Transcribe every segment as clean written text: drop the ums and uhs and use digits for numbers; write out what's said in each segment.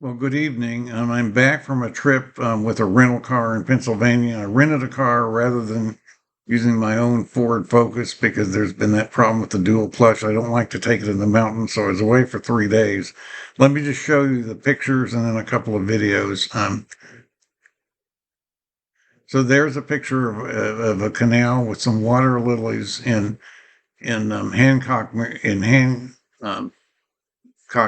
Well, good evening. I'm back from a trip with a rental car in Pennsylvania. I rented a car rather than using my own Ford Focus because there's been that problem with the dual clutch. I don't like to take it in the mountains, so I was away for 3 days. Let me just show you the pictures and then a couple of videos. So there's a picture of a canal with some water lilies in Hancock,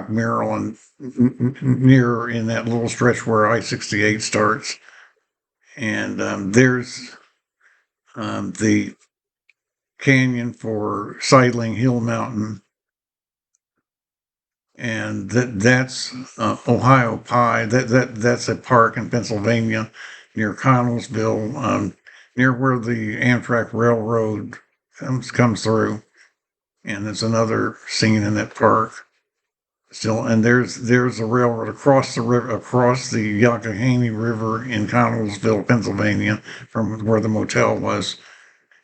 Maryland, near in that little stretch where I-68 starts. And there's the canyon for Sidling Hill Mountain, and that's Ohio Pie. That's a park in Pennsylvania near Connellsville, near where the Amtrak Railroad comes through, and it's another scene in that park. Still, and there's a railroad across the river, across the Youghiogheny River in Connellsville, Pennsylvania, from where the motel was.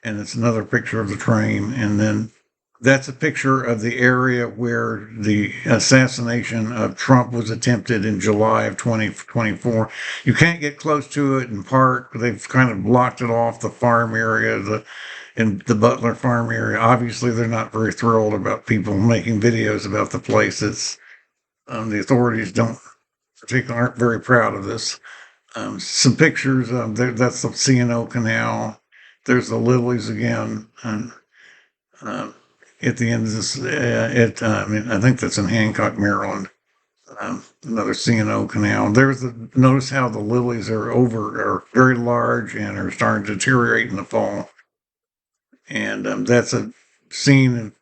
And it's another picture of the train. And then that's a picture of the area where the assassination of Trump was attempted in July of 2024. You can't get close to it and park. They've kind of blocked it off, the farm area, in the Butler farm area. Obviously, they're not very thrilled about people making videos about the place. The authorities aren't very proud of this. Some pictures. That's the C&O Canal. There's the lilies again. And at the end of this, I think that's in Hancock, Maryland. Another C&O Canal. Notice how the lilies are very large and are starting to deteriorate in the fall. And that's a scene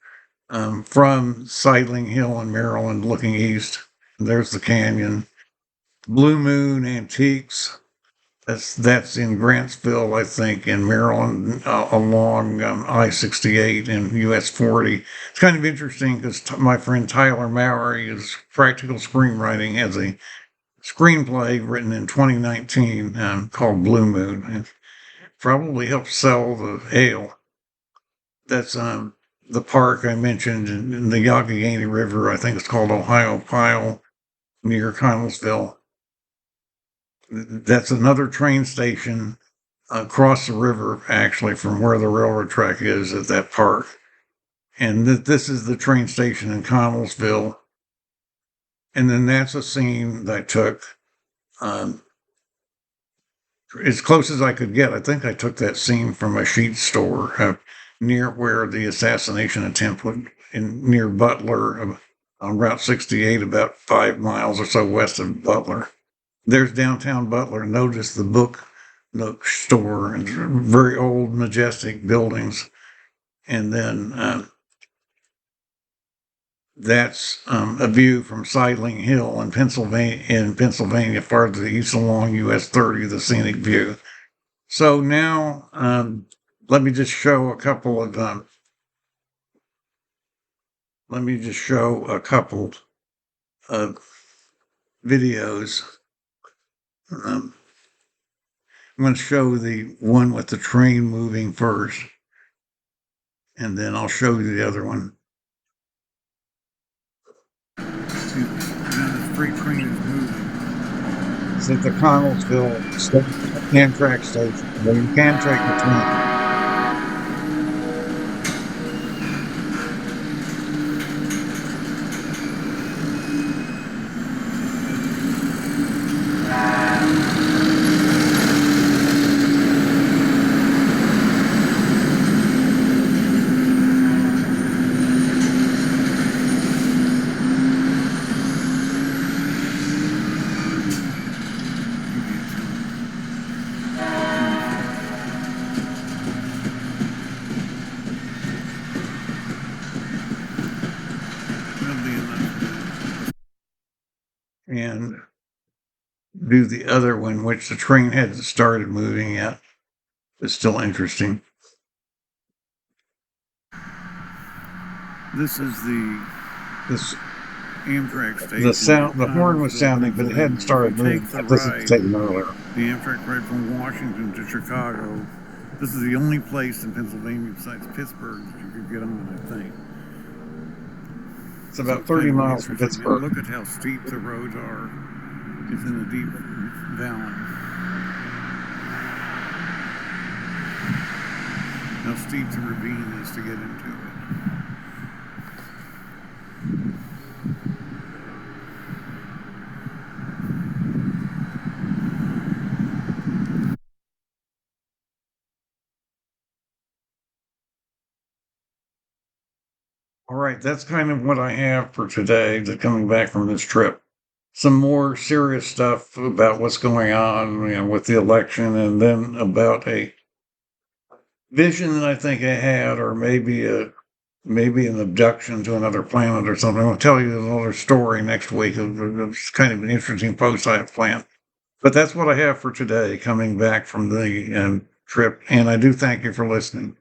from Sidling Hill in Maryland looking east. There's the canyon. Blue Moon Antiques. That's in Grantsville, I think, in Maryland, along I-68 and US 40. It's kind of interesting because my friend Tyler Mowry, his practical screenwriting, has a screenplay written in 2019 called Blue Moon. It probably helped sell the ale. That's the park I mentioned in the Youghiogheny River. I think it's called Ohio Pile near Connellsville. That's another train station across the river, actually, from where the railroad track is at that park. And this is the train station in Connellsville. And then that's a scene that I took as close as I could get. I think I took that scene from a sheet store near where the assassination attempt went near Butler on Route 68, about 5 miles or so west of Butler. There's downtown Butler. Notice the book store and very old, majestic buildings. And then that's a view from Sidling Hill in Pennsylvania, far to the east along US 30, the scenic view. So now let me just show a couple of videos. I'm going to show the one with the train moving first, and then I'll show you the other one. The freight train is moving. It's at the Connellsville Amtrak station, where you can take the train. And do the other one, which the train hadn't started moving yet. It's still interesting. This is this Amtrak station. The horn was sounding, but it hadn't started moving. This is taken earlier. The Amtrak ride from Washington to Chicago. This is the only place in Pennsylvania besides Pittsburgh that you could get on, I think. It's about 30 miles from Pittsburgh. Look at how steep the roads are. It's in a deep valley. How steep the ravine is to get into it. All right, that's kind of what I have for today, coming back from this trip. Some more serious stuff about what's going on, with the election, and then about a vision that I think I had, or maybe an abduction to another planet or something. I'll tell you another story next week. It's kind of an interesting post I have planned. But that's what I have for today, coming back from the trip. And I do thank you for listening.